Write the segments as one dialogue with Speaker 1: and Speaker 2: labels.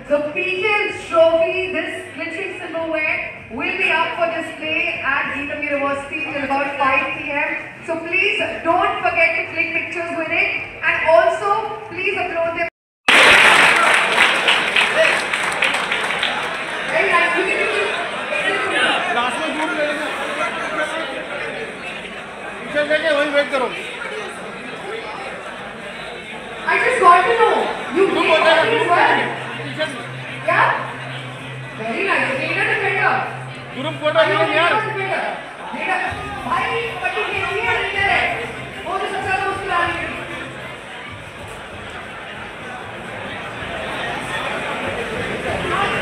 Speaker 1: The PK's trophy, this glittering silverware, will be up for display at Geetham University till about 5 p.m. So please don't forget to click pictures with it, and also please upload them. Very nice. I just got to know you play hockey as well. Yeah? Very nice. Leader defender. भाई कबड्डी खेलनी है leader है वो तो सबसे ज्यादा मुश्किल आ रही है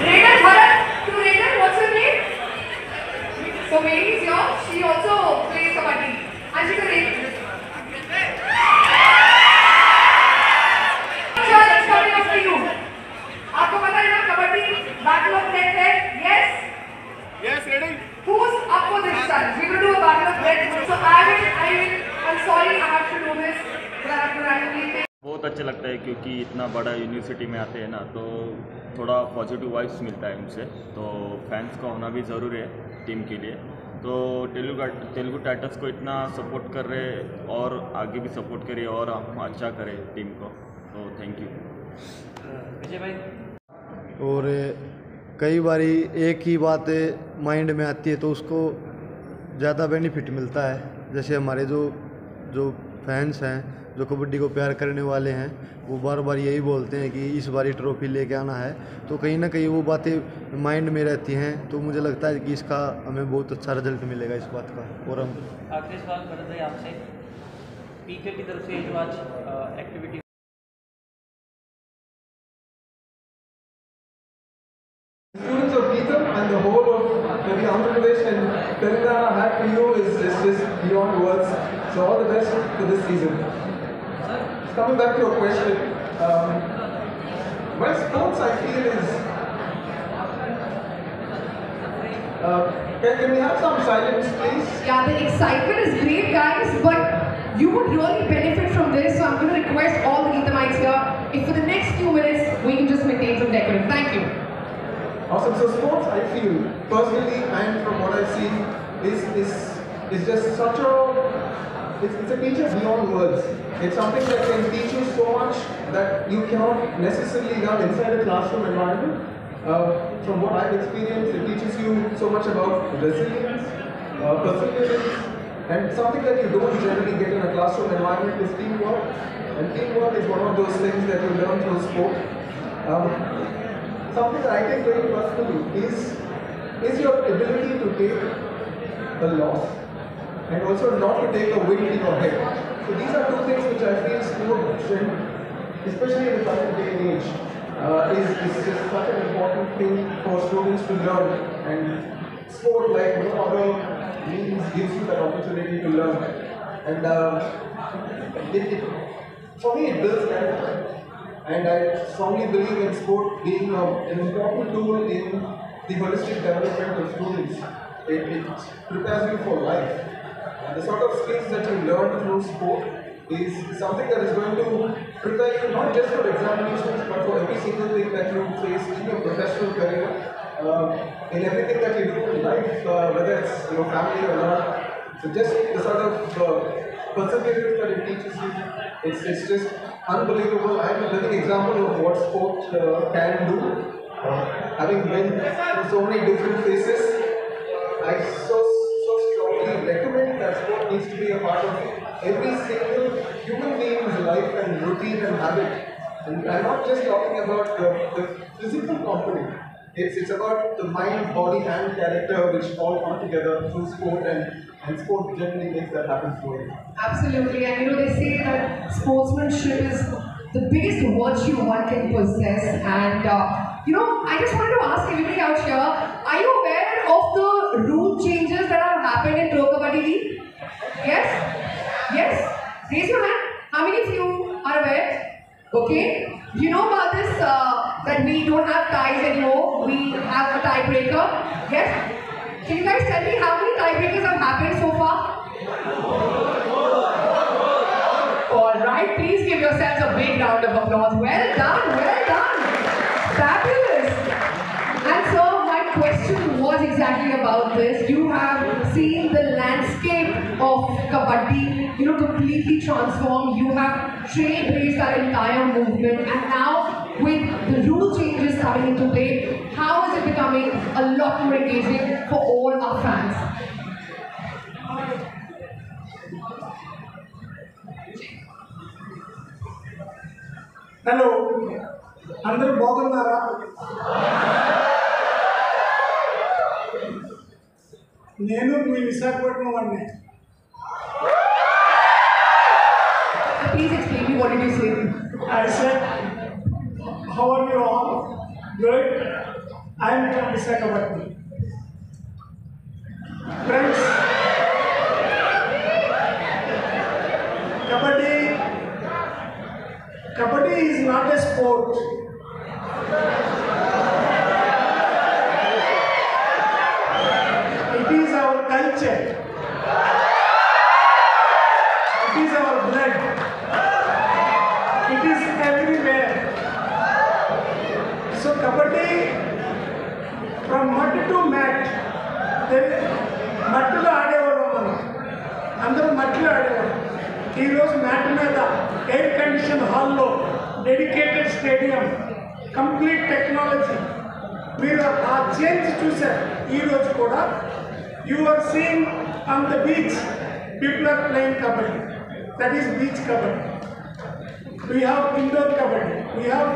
Speaker 1: Raider Bharat to Raider, what's her name? So Mary is here. She also plays kabaddi and she's a Raider. It's coming up to you. आपको पता है ना कबड्डी battle of death है? Yes?
Speaker 2: Yes, ready?
Speaker 1: Who's up for this challenge? We will do a battle of death. So I'm sorry I have to do this, but I have to randomly pick.
Speaker 3: बहुत अच्छा लगता है क्योंकि इतना बड़ा university में आते हैं ना, तो थोड़ा पॉजिटिव वाइब्स मिलता है उनसे, तो फैंस का होना भी ज़रूरी है टीम के लिए। तो तेलुगु टाइटंस को इतना सपोर्ट कर रहे और आगे भी सपोर्ट करिए और अच्छा करें टीम को, तो थैंक यू।
Speaker 4: विजय भाई,
Speaker 5: और कई बारी एक ही बात माइंड में आती है तो उसको ज़्यादा बेनिफिट मिलता है। जैसे हमारे जो फैंस हैं, जो कबड्डी को प्यार करने वाले हैं, वो बार बार यही बोलते हैं कि इस बारी ट्रॉफी लेके आना है, तो कहीं ना कहीं वो बातें माइंड में रहती हैं। तो मुझे लगता है कि इसका हमें बहुत अच्छा रिजल्ट मिलेगा इस बात का। और हम
Speaker 4: आखिरी सवाल कर रहे थे आपसे, पीके की तरफ से जो आज activity
Speaker 6: Students of Geetham and the whole of maybe Andhra Pradesh and Telangana had for you is just beyond words. So all the best for this season. Coming back to your question, well, sports I feel is. Can we have some silence, please?
Speaker 1: Yeah, the excitement is great, guys, but you would really benefit from this. So I'm going to request all the Geethamites here, if for the next few minutes we can just maintain some decorum. Thank you.
Speaker 6: Awesome. So sports, I feel personally and from what I've seen is just such a it's a teacher beyond words. It's something that can teach you so much that you cannot necessarily learn inside a classroom environment. From what I've experienced, it teaches you so much about resilience, perseverance, and something that you don't generally get in a classroom environment is teamwork. And teamwork is one of those things that you learn through sport. Something that I take very personally is your ability to take a loss and also not to take a win in your head. So these are two things which I feel sport, especially in the current day and age, is just such an important thing for students to learn. And sport, like no other means, gives you that opportunity to learn. And for me, it builds character. And I strongly believe in sport being an important tool in the holistic development of students. It prepares you for life. And the sort of skills that you learn through sport is something that is going to prepare you not just for examinations, but for every single thing that you face in your professional career, in everything that you do in life, whether it's your family or not. So just the sort of perseverance that it teaches you, it's just unbelievable. I'm a living example of what sport can do. Having been through so many different phases, I so strongly recommend that sport needs to be a part of every single human being's life and routine and habit. And I'm not just talking about the physical component. It's about the mind, body, and character which all come together through sport, and sport generally makes that happen for you.
Speaker 1: Absolutely, and they say that sportsmanship is the biggest virtue one can possess. And I just wanted to ask everybody out here: are you aware of the rule changes that have happened in Pro Kabaddi League? Yes, yes. Raise your hand. How many of you are aware? Okay. You know about this? That we don't have ties anymore. We have a tiebreaker. Yes. Can you guys tell me how many tiebreakers have happened so far? Alright, please give yourselves a big round of applause. Well done, well done. Fabulous. about this. You have seen the landscape of kabaddi, completely transform. You have trailblazed our entire movement, and now with the rule changes coming into play, how is it becoming a lot more engaging for all our fans?
Speaker 2: Hello అందరూ బాగున్నారా? నేను మీ విశాఖపట్నం వాడిని.
Speaker 1: Please explain me, what did you say?
Speaker 2: I said, how are you all? Good. I am from Visakhapatnam. Friends, Kabaddi is not a sport. It is our culture. It is our blood. It is everywhere. So Kabaddi, from mud to mat, మట్టిలో ఆడేవాళ్ళం మనం. అందరూ మట్టిలో ఆడేవాళ్ళం. ఈరోజు mat మీద air condition హాల్లో dedicated stadium, complete technology. మీరు ఆ చేంజ్ చూశారు. ఈరోజు కూడా you are seeing on the beach people are playing kabaddi. That is beach kabaddi. We have indoor kabaddi, we have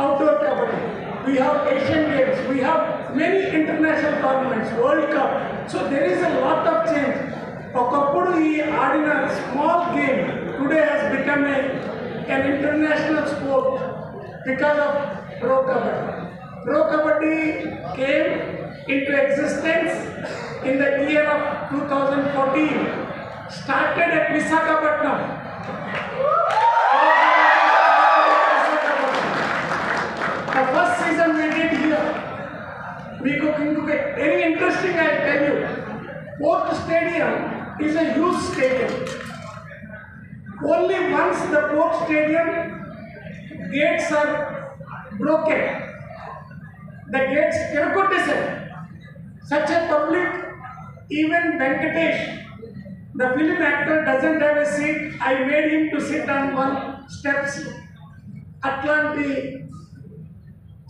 Speaker 2: outdoor kabaddi, we have Asian Games, we have many international tournaments, World Cup. So there is a lot of change. Okappudu ee adina small game today has become an international sport because of Pro Kabaddi. Pro Kabaddi came into existence in the year of 2014, started at Visakhapatnam. The first season we did here. Very interesting, I'll tell you. Port Stadium is a huge stadium. Only once the Port Stadium gates are broken. The gates cannot such a public, even Venkatesh, the film actor, doesn't have a seat. I made him to sit on one steps. Atlanti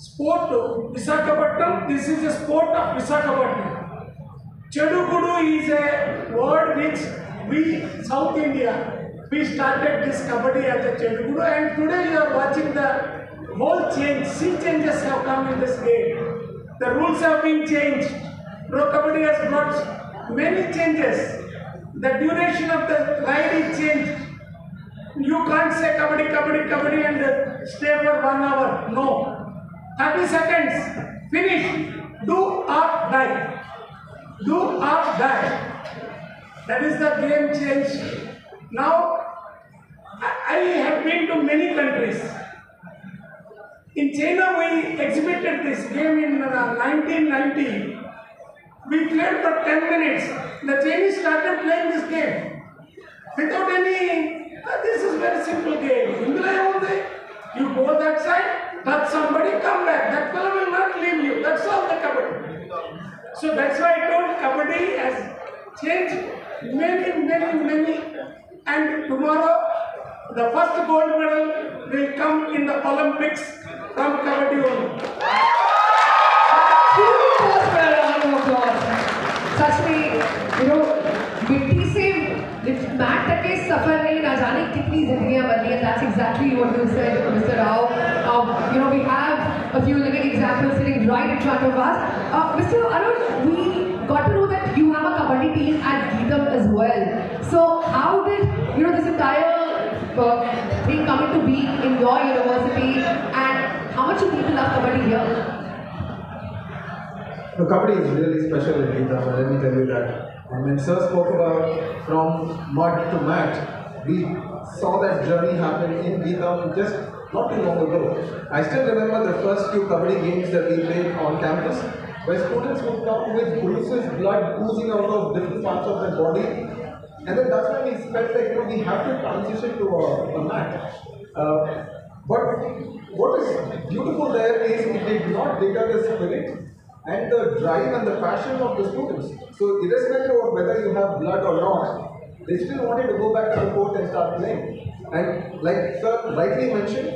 Speaker 2: sport Visakhapatnam, this is a sport of Visakhapatnam. Chedugudu is a word which we, South India, we started this kabaddi as a Chedugudu, and today you are watching the whole change. Sea changes have come in this game. The rules have been changed. Pro Kabaddi has brought many changes. The duration of the ride is changed. You can't say kabaddi, kabaddi, kabaddi and stay for 1 hour. No. 30 seconds, finish, do or die. Do or die. That is the game change. Now, I have been to many countries. In China, we exhibited this game in 1990. We played for 10 minutes. The Chinese started playing this game without any, this is very simple game. You go that side, touch somebody, come back. That fellow will not leave you. That's all the kabaddi. So that's why I told kabaddi has changed many. And tomorrow, the first gold medal will come in the Olympics from kabaddi only.
Speaker 1: सच में मिट्टी से mat तक के सफर नहीं, ना जाने कितनी जिंदगियां बदली हैं. That's exactly what you said, Mr. Rao. We have a few living examples sitting right in front of us. Mr. Anuj, we got to know that you have a kabaddi team at Geetham as well. So how did this entire thing come into being in your university, and how much do people love kabaddi here?
Speaker 6: No, kabaddi is really special in Geetham, let me tell you that. And when Sir spoke about from mud to mat, we saw that journey happen in Geetham just not too long ago. I still remember the first few kabaddi games that we played on campus, where students would come with bruises, blood oozing out of different parts of their body. And then that's when we felt like we have to transition to a mat. But what is beautiful there is it did not deter the spirit. and the drive and the passion of the students. So irrespective of whether you have blood or not, they still wanted to go back to the court and start playing. And like sir rightly mentioned,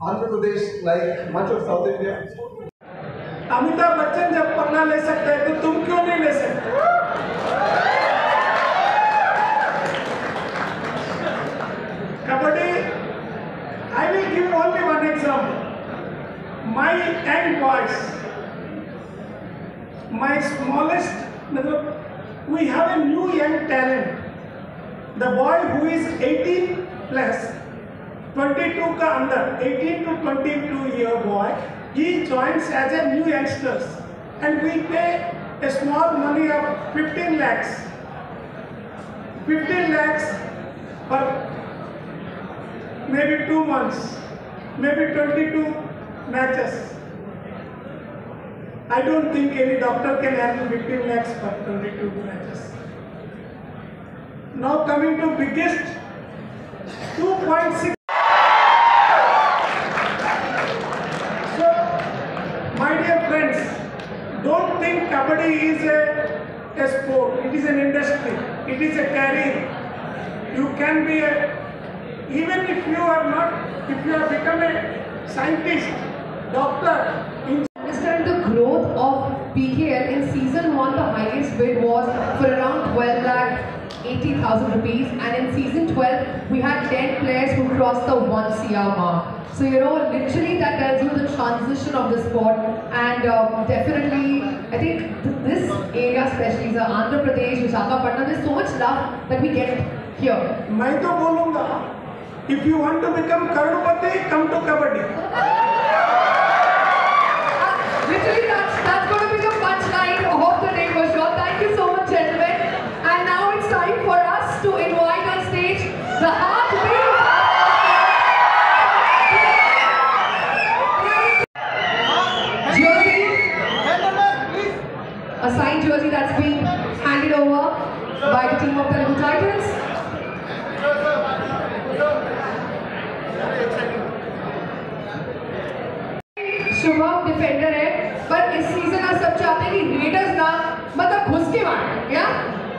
Speaker 6: Andhra Pradesh, like much of South India,
Speaker 2: Amitabh Bachchan जब पन्ना ले सकते हैं तो तुम क्यों नहीं ले सकते? Kabaddi, I will give only one example. My young boys, my smallest, we have a new young talent. The boy who is 18 plus, 22 का अंदर, 18 to 22 year boy, he joins as a new youngsters, and we pay a small money of 15 lakhs. 15 lakhs for maybe 2 months, maybe 22 matches. I don't think any doctor can handle 15 lakhs for 22 matches. Now coming to biggest, 2.6. So, my dear friends, don't think kabaddi is a sport. It is an industry. It is a career. You can be a, even if you are not, if you have become a scientist, doctor,
Speaker 1: Understand the growth of PKL in season 1, the highest bid was for around 12 lakh 80,000 rupees, and in season 12 we had 10 players who crossed the 1 CR mark. So you know, literally that tells you the transition of the sport, and definitely I think this area, especially the Andhra Pradesh, Visakhapatnam, there's so much love that we get here.
Speaker 2: मैं तो बोलूँगा, if you want to become Crorepati, come to kabaddi.
Speaker 1: Literally that's going to be the punchline of the day for sure. Thank you so much, gentlemen. And now it's time for us to invite on stage the heartbeat. Jersey, a signed jersey that's being handed over by the team of Telugu Titans. Shubham defender है, पर इस season आप सब चाहते हैं कि readers ना मतलब घुस के मारे, या?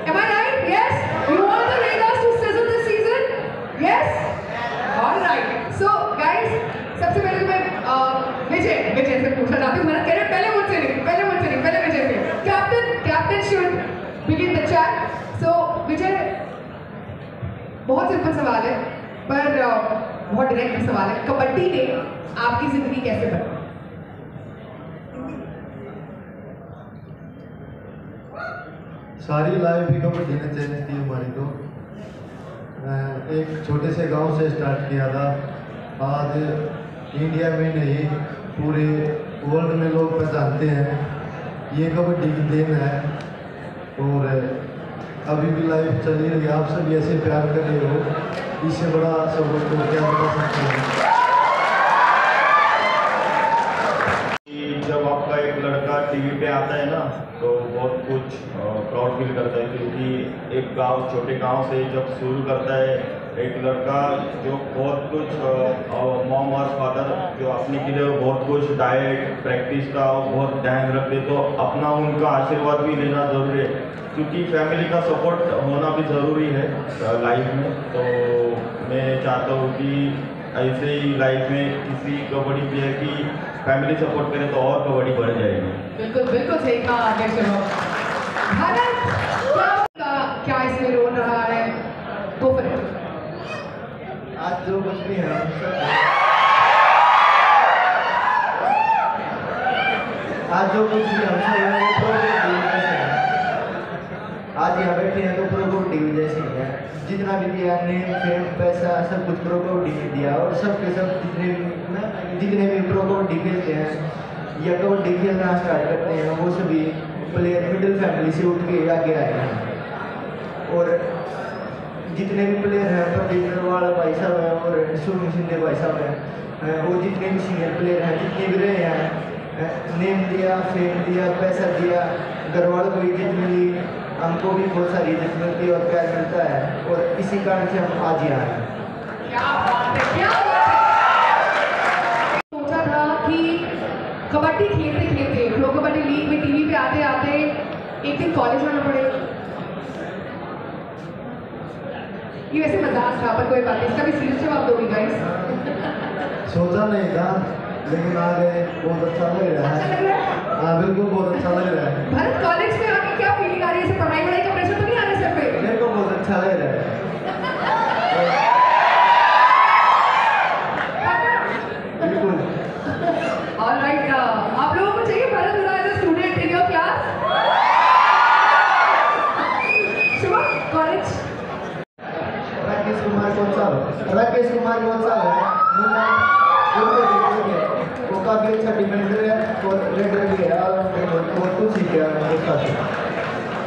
Speaker 1: Am I right? Yes? You want the Raiders to sizzle this season? Yes? All right. So guys, सबसे पहले मैं विजय से पूछना चाहती हूँ। मैंने कह रहे पहले विजय से। Captain should begin the chat. So विजय, बहुत सिंपल सवाल है, पर बहुत डायरेक्ट सवाल है। कबड्डी ने आपकी जिंदगी कैसे बदली?
Speaker 5: सारी लाइफ ही कबड्डी ने चेंज की हमारी को। एक छोटे से गांव से स्टार्ट किया था, आज इंडिया में नहीं पूरे वर्ल्ड में लोग पहचानते हैं। ये कबड्डी की देन है, और अभी भी लाइफ चली रही है। आप सब ऐसे प्यार कर रहे हो, इससे बड़ा सपोर्ट को क्या बता सकते हैं।
Speaker 3: जब आपका एक लड़का टीवी पे आता है ना, तो बहुत कुछ प्राउड फील करता है, क्योंकि एक गांव, छोटे गांव से जब शुरू करता है एक लड़का, जो बहुत कुछ मॉम और फादर जो अपने के लिए बहुत कुछ डाइट प्रैक्टिस का बहुत ध्यान रखते, तो अपना उनका आशीर्वाद भी लेना ज़रूरी है, क्योंकि फैमिली का सपोर्ट होना भी ज़रूरी है लाइफ में। तो मैं चाहता हूँ कि ऐसे ही लाइफ में किसी कबड्डी प्लेयर की फैमिली सपोर्ट करे तो और कबड्डी बढ़ जाएगी।
Speaker 1: बिल्कुल बिल्कुल सही कहा भारत। क्या इसमें रोल रहा है? तो फिर
Speaker 5: आज जो कुछ भी है हम सब है वो प्रो टीवी जैसे है। आज यहाँ बैठे हैं तो प्रो टीवी जैसे ही है। जितना भी दिया नेम फेम पैसा सब कुछ प्रो कबड्डी ने दिया, और सब के सब जितने भी प्रो कबड्डी खेलते हैं या कबड्डी खेलना स्टार्ट करते हैं, वो सभी प्लेयर मिडिल फैमिली से उठ के आगे आए हैं। और जितने भी प्लेयर हैं, प्रदीप नरवाल भाई साहब हैं और सुनील शिंदे भाई साहब हैं, वो जितने भी सीनियर प्लेयर हैं, जितने भी रहे हैं, नेम दिया, फेम दिया, पैसा दिया, घर वालों को इज्जत मिली, हमको भी बहुत सारी इज्जत मिलती है और प्यार मिलता है, और इसी कारण से हम आज यहाँ हैं।
Speaker 1: क्या बात है, क्या बात है। सोचा था कि कबड्डी खेलते खेलते प्रो कबड्डी लीग में टीवी पे आते आते एक दिन कॉलेज आना पड़ेगा? ये वैसे मजाक था पर कोई बात नहीं, इसका भी सीरियस जवाब दोगी गाइस?
Speaker 5: सोचा नहीं था लेकिन आ गए, बहुत अच्छा लग रहा
Speaker 1: अच्छा
Speaker 5: है।
Speaker 1: लग रहा है?
Speaker 5: हाँ बिल्कुल बहुत अच्छा लग रहा है।
Speaker 1: भरत कॉलेज में आके क्या फीलिंग आ रही है? पढ़ाई वढ़ाई का प्रेशर तो नहीं आ रहा सर पे?
Speaker 5: मेरे को बहुत अच्छा लग रहा है। बिल्कुल।
Speaker 1: ऑलराइट, आप लोगों को चाहिए Bharat Hura as a student in your class? Shubham college
Speaker 5: Rakesh Kumar कौन सा है? वो काफ़ी अच्छा डिफेंडर है और रेडर भी है और कुछ ही क्या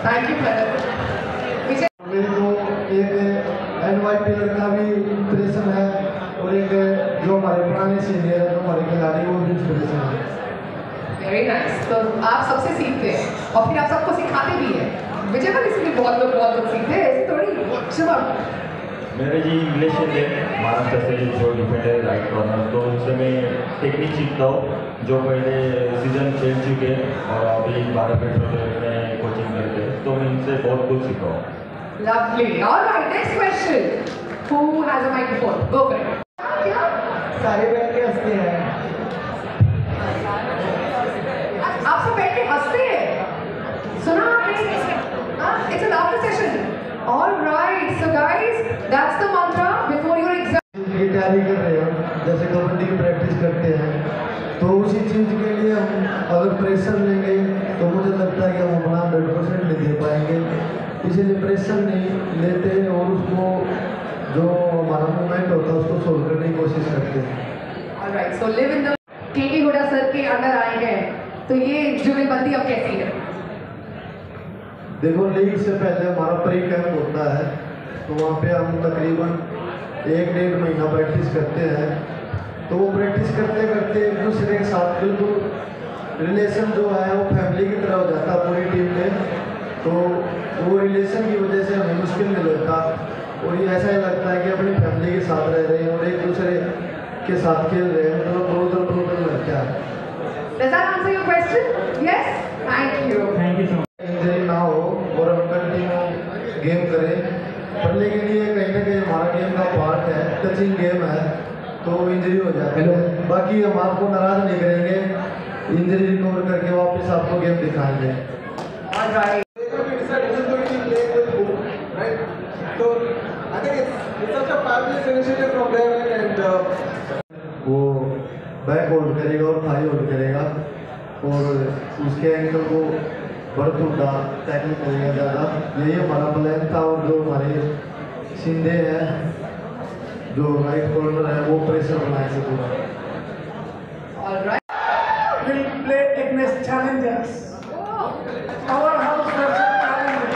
Speaker 1: थैंक यू भरत। विजय
Speaker 5: मेरे को एक NYPL का भी इंस्पिरेशन है और एक जो हमारे पुराने सीनियर है, जो हमारे खिलाड़ी, वो भी इंस्पिरेशन है।
Speaker 1: Very nice. तो आप सबसे सीखते हैं और फिर आप सबको सिखाते भी हैं। विजय को किसी बहुत लोग सीखते हैं, ऐसे थोड़ी। शुभम
Speaker 3: मेरे जी इंग्लिश है महाराष्ट्र से जो डिफेंडर राइट कॉर्नर, तो उससे मैं टेक्निक सीखता हूँ जो पहले सीजन खेल चुके और अभी 12 पेट्रोल में कोचिंग करते हैं, तो मैं इनसे बहुत कुछ सीखा हूँ।
Speaker 1: lovely. All right, next question. Who has a microphone? Go for it. क्या?
Speaker 5: सारे बैठ के हंसते हैं।
Speaker 1: आप सब बैठ के हंसते हैं? सुना आपने? It's a laughter session. All right, so guys, that's the mantra before your exam.
Speaker 5: की तैयारी कर रहे हैं, जैसे कबड्डी की प्रैक्टिस करते हैं, तो उसी चीज़ के लिए हम अगर प्रेशर लेंगे तो मुझे लगता है कि हम अपना 100% नहीं दे पाएंगे, इसलिए प्रेशर नहीं लेते और उसको जो हमारा मूवमेंट होता है उसको सोल्व करने की कोशिश करते हैं।
Speaker 1: All right, so live in the के हुडा सर के अंडर आए हैं, तो ये जुगलबंदी अब कैसी है?
Speaker 5: देखो, लीग से पहले हमारा प्री कैंप होता है, तो वहाँ पे हम तकरीबन 1-1.5 महीना प्रैक्टिस करते हैं। तो वो प्रैक्टिस करते करते एक दूसरे के साथ बिल्कुल रिलेशन जो है वो फैमिली की तरह हो जाता है पूरी टीम में। तो वो रिलेशन की वजह से हमें मुश्किल नहीं लगता और ये ऐसा ही लगता है कि अपनी फैमिली के साथ रह रहे हैं और एक दूसरे के साथ खेल रहे हैं, तो बहुत लगता है।
Speaker 1: Does that answer your question? Yes? Thank you.
Speaker 5: Injury ना हो और हम कंटिन्यू गेम करें, पर लेकिन ये कहीं ना कहीं हमारा गेम का पार्ट है, टचिंग गेम है, तो इंजरी हो जाती है। बाकी हम आपको नाराज नहीं करेंगे, इंजरी रिकवर करके वापस आपको गेम दिखाएंगे।
Speaker 1: All right.
Speaker 5: वो बैक होल्ड करेगा और थाई होल्ड करेगा और उसके एंकल को बर्थ उठा टैकल करेगा ज़्यादा, यही हमारा प्लान था। और जो हमारे शिंदे हैं, जो राइट कॉर्नर है, वो प्रेशर बनाएंगे पूरा।
Speaker 1: All right.
Speaker 2: Will play against challengers. Powerhouse versus challengers.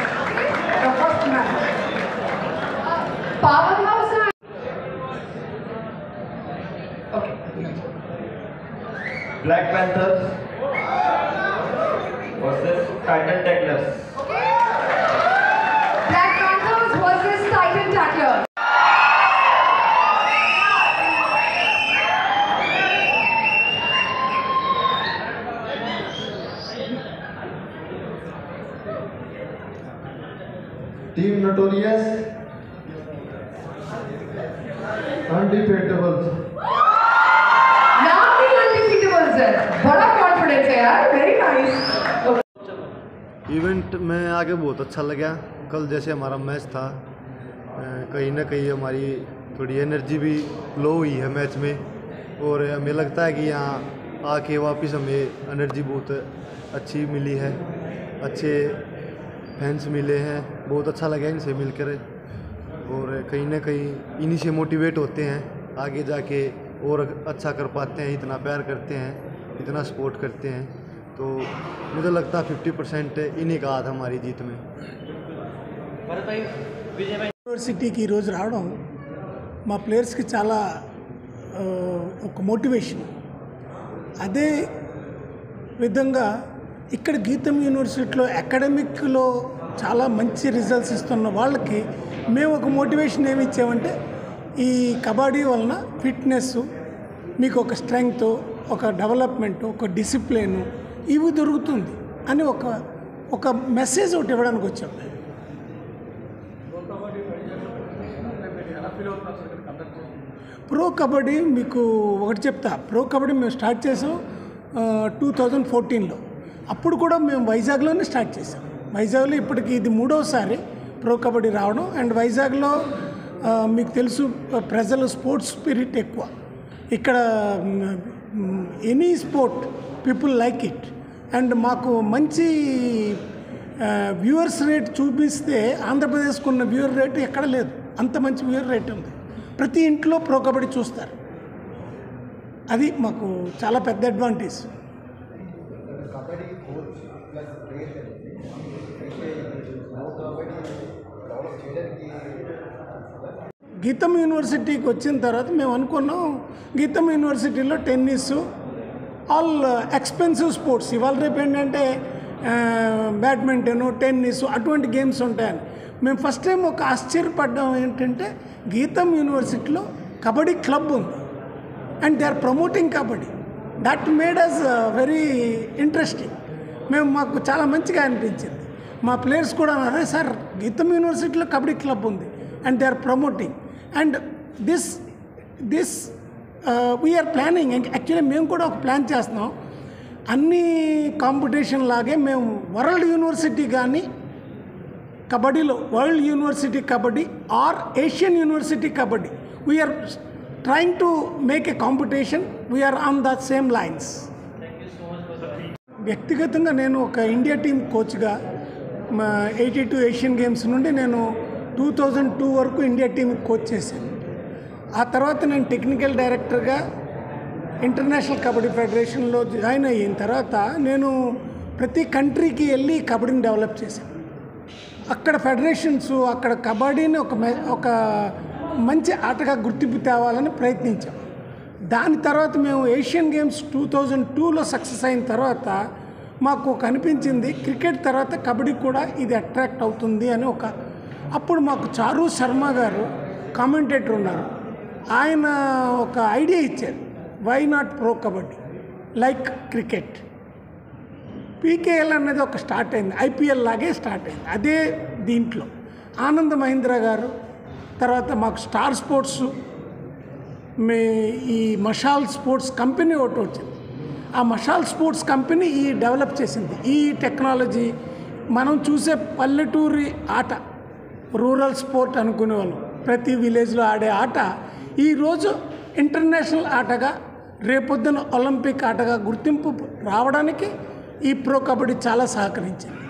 Speaker 2: The first match.
Speaker 1: Powerhouse. Okay.
Speaker 3: Black Panthers versus Titan Tacklers.
Speaker 1: Black Panthers versus Titan Tacklers.
Speaker 5: Team notorious, undefeatable.
Speaker 1: नाम भी अनडिफीटेबल है, बड़ा confidence है यार, वेरी नाइस।
Speaker 5: इवेंट में आके बहुत अच्छा लगा। कल जैसे हमारा मैच था, कहीं ना कहीं हमारी थोड़ी एनर्जी भी लो हुई है मैच में और हमें लगता है कि यहाँ आके वापस हमें एनर्जी बहुत अच्छी मिली है, अच्छे फैंस मिले हैं, बहुत अच्छा लगा इनसे मिलकर और कहीं ना कहीं इन्हीं से मोटिवेट होते हैं, आगे जाके और अच्छा कर पाते हैं। इतना प्यार करते हैं, इतना सपोर्ट करते हैं, तो मुझे लगता है 50% इन्हीं का हाथ हमारी जीत में।
Speaker 7: యూనివర్సిటీకి ఈరోజు రావడం మా ప్లేయర్స్కి చాలా ఒక మోటివేషన్. అదే విధంగా ఇక్కడ గీతం యూనివర్సిటీలో అకాడమిక్లో చాలా మంచి రిజల్ట్స్ ఇస్తున్న వాళ్ళకి మేము ఒక మోటివేషన్ ఏమి ఇచ్చామంటే ఈ కబడ్డీ వలన ఫిట్నెస్ మీకు ఒక స్ట్రెంగ్త్, ఒక డెవలప్మెంట్, ఒక డిసిప్లిన్ ఇవి దొరుకుతుంది అని ఒక మెసేజ్ ఒకటి ఇవ్వడానికి వచ్చాం. ప్రో కబడ్డీ మీకు ఒకటి చెప్తా. ప్రో కబడ్డీ మేము స్టార్ట్ చేసాం 2014లో. అప్పుడు కూడా మేము వైజాగ్లోనే స్టార్ట్ చేసాం. వైజాగ్లో ఇప్పటికి ఇది 3వసారి ప్రో కబడ్డీ రావడం. అండ్ వైజాగ్లో మీకు తెలుసు ప్రజలు స్పోర్ట్స్ స్పిరిట్ ఎక్కువ. ఇక్కడ any sport people like it. And మాకు మంచి వ్యూవర్స్ రేట్ చూపిస్తే ఆంధ్రప్రదేశ్కు ఉన్న వ్యూవర్ రేట్ ఎక్కడ లేదు. అంత మంచి వ్యూవర్ రేట్ ఉంది. ప్రతి ఇంట్లో ప్రో కబడ్డీ చూస్తారు. అది మాకు చాలా పెద్ద అడ్వాంటేజ్. గీతం యూనివర్సిటీకి వచ్చిన తర్వాత మేము అనుకున్నాం గీతం యూనివర్సిటీలో టెన్నిస్ ఆల్ ఎక్స్పెన్సివ్ స్పోర్ట్స్. ఇవాళ రేపు ఏంటంటే బ్యాడ్మింటన్, టెన్నిస్ అటువంటి గేమ్స్ ఉంటాయని మేము ఫస్ట్ టైం ఒక ఆశ్చర్యపడ్డాం. ఏంటంటే గీతం యూనివర్సిటీలో కబడ్డీ క్లబ్ ఉంది and they are promoting kabaddi. That made us very interesting. మాకు చాలా మంచిగా అనిపించింది. మా ప్లేయర్స్ కూడా అరే సార్ గీతం యూనివర్సిటీలో కబడ్డీ క్లబ్ ఉంది and they are promoting and this we are planning. Actually మేము కూడా ఒక ప్లాన్ చేస్తున్నాం. అన్ని కాంపిటీషన్ లాగే మేము వరల్డ్ యూనివర్సిటీ కానీ కబడ్డీలో world university kabaddi or Asian university kabaddi we are trying to make a competition. We are on the same lines. వ్యక్తిగతంగా నేను ఒక ఇండియా టీమ్ కోచ్గా 82 ఏషియన్ గేమ్స్ నుండి నేను 2002 వరకు ఇండియా టీమ్ కోచ్ చేశాను. ఆ తర్వాత నేను టెక్నికల్ డైరెక్టర్గా ఇంటర్నేషనల్ కబడ్డీ ఫెడరేషన్లో జాయిన్ అయిన తర్వాత నేను ప్రతి కంట్రీకి వెళ్ళి కబడ్డీని డెవలప్ చేశాను. అక్కడ ఫెడరేషన్స్ అక్కడ కబడ్డీని ఒక మంచి ఆటగా గుర్తింపు తేవాలని ప్రయత్నించాం. దాని తర్వాత మేము ఏషియన్ గేమ్స్ 2002లో సక్సెస్ అయిన తర్వాత మాకు అనిపించింది క్రికెట్ తర్వాత కబడ్డీ కూడా ఇది అట్రాక్ట్ అవుతుంది అని అప్పుడు మాకు చారు శర్మ గారు కామెంటేటర్ ఉన్నారు. ఆయన ఒక ఐడియా ఇచ్చారు, why not pro kabaddi like cricket. PKL అనేది ఒక స్టార్ట్ అయింది, ఐపీఎల్ లాగే స్టార్ట్ అయింది. అదే దీంట్లో ఆనంద్ మహీంద్రా గారు తర్వాత మాకు స్టార్ స్పోర్ట్స్ ఈ మషాల్ స్పోర్ట్స్ కంపెనీ ఒకటి వచ్చింది. ఆ మషాల్ స్పోర్ట్స్ కంపెనీ డెవలప్ చేసింది ఈ టెక్నాలజీ. మనం చూసే పల్లెటూరి ఆట రూరల్ స్పోర్ట్ అనుకునేవాళ్ళం, ప్రతి విలేజ్లో ఆడే ఆట ఈరోజు ఇంటర్నేషనల్ ఆటగా రేపొద్దున ఒలింపిక్ ఆటగా గుర్తింపు రావడానికి ఈ ప్రో కబడ్డీ చాలా సహకరించింది.